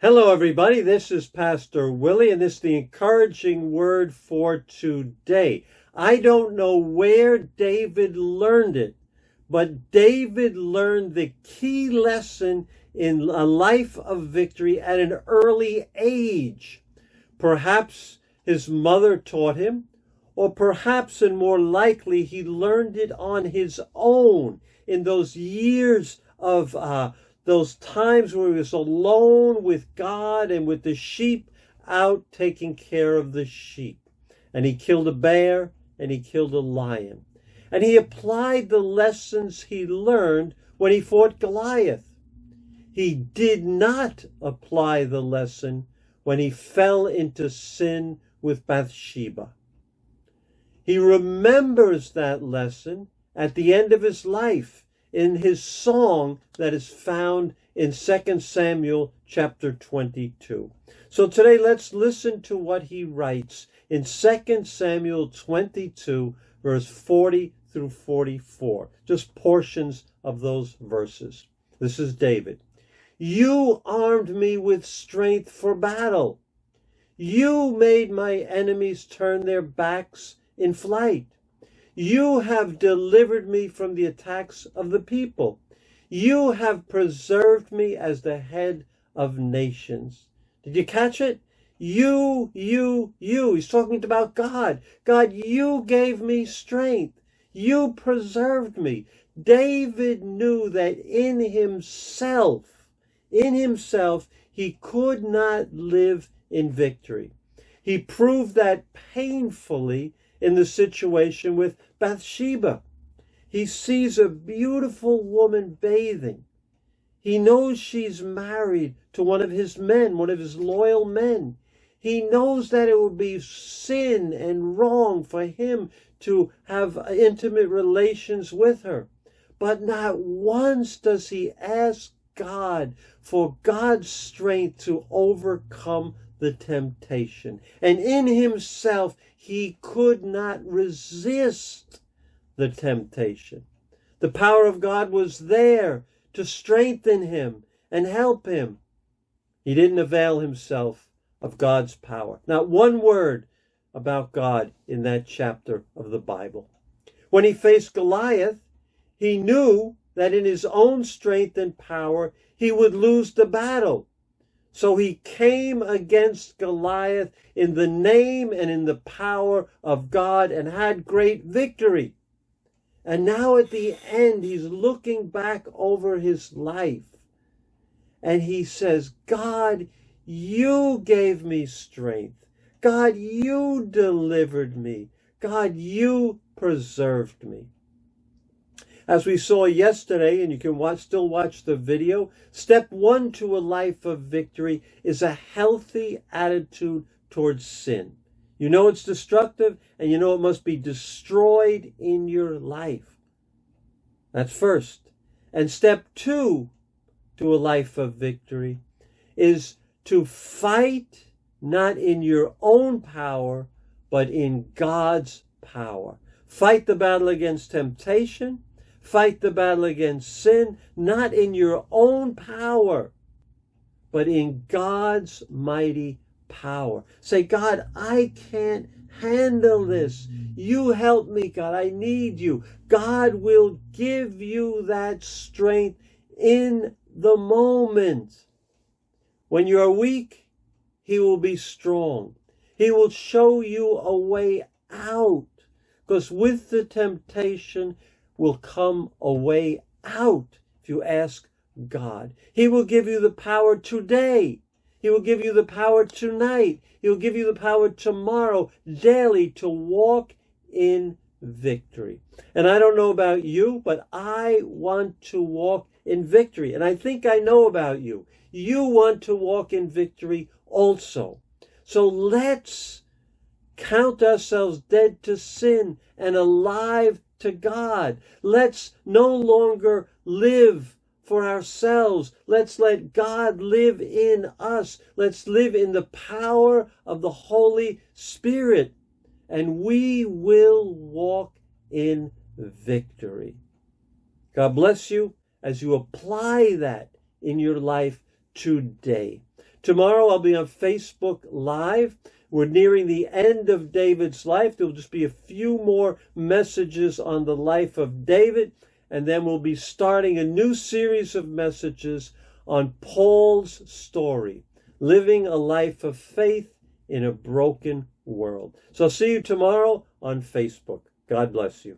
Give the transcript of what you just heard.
Hello, everybody. This is Pastor Willie, and this is the encouraging word for today. I don't know where David learned it, but David learned the key lesson in a life of victory at an early age. Perhaps his mother taught him, or perhaps, and more likely, he learned it on his own in those years of those times where he was alone with God and with the sheep out taking care of the sheep. And he killed a bear and he killed a lion. And he applied the lessons he learned when he fought Goliath. He did not apply the lesson when he fell into sin with Bathsheba. He remembers that lesson at the end of his life in his song that is found in 2 Samuel chapter 22. So today let's listen to what he writes in 2 Samuel 22, verse 40 through 44. Just portions of those verses. This is David. You armed me with strength for battle. You made my enemies turn their backs in flight. You have delivered me from the attacks of the people. You have preserved me as the head of nations. Did you catch it? You. He's talking about God. God, you gave me strength. You preserved me. David knew that in himself, he could not live in victory. He proved that painfully in the situation with Bathsheba. He sees a beautiful woman bathing. He knows she's married to one of his men, one of his loyal men. He knows that it would be sin and wrong for him to have intimate relations with her. But not once does he ask God for God's strength to overcome the temptation. And in himself, he could not resist the temptation. The power of God was there to strengthen him and help him. He didn't avail himself of God's power. Not one word about God in that chapter of the Bible. When he faced Goliath, he knew that in his own strength and power, he would lose the battle. So he came against Goliath in the name and in the power of God and had great victory. And now at the end, he's looking back over his life and he says, God, you gave me strength. God, you delivered me. God, you preserved me. As we saw yesterday, and you can still watch the video, step one to a life of victory is a healthy attitude towards sin. You know it's destructive, and you know it must be destroyed in your life. That's first. And step two to a life of victory is to fight not in your own power, but in God's power. Fight the battle against temptation. Fight the battle against sin, not in your own power, but in God's mighty power. Say, God, I can't handle this. You help me, God. I need you. God will give you that strength in the moment. When you are weak, he will be strong. He will show you a way out, because with the temptation will come a way out if you ask God. He will give you the power today. He will give you the power tonight. He will give you the power tomorrow, daily, to walk in victory. And I don't know about you, but I want to walk in victory. And I think I know about you. You want to walk in victory also. So let's count ourselves dead to sin and alive to God. Let's no longer live for ourselves. Let's let God live in us. Let's live in the power of the Holy Spirit, and we will walk in victory. God bless you as you apply that in your life today. Tomorrow I'll be on Facebook Live. We're nearing the end of David's life. There'll just be a few more messages on the life of David, and then we'll be starting a new series of messages on Paul's story, living a life of faith in a broken world. So I'll see you tomorrow on Facebook. God bless you.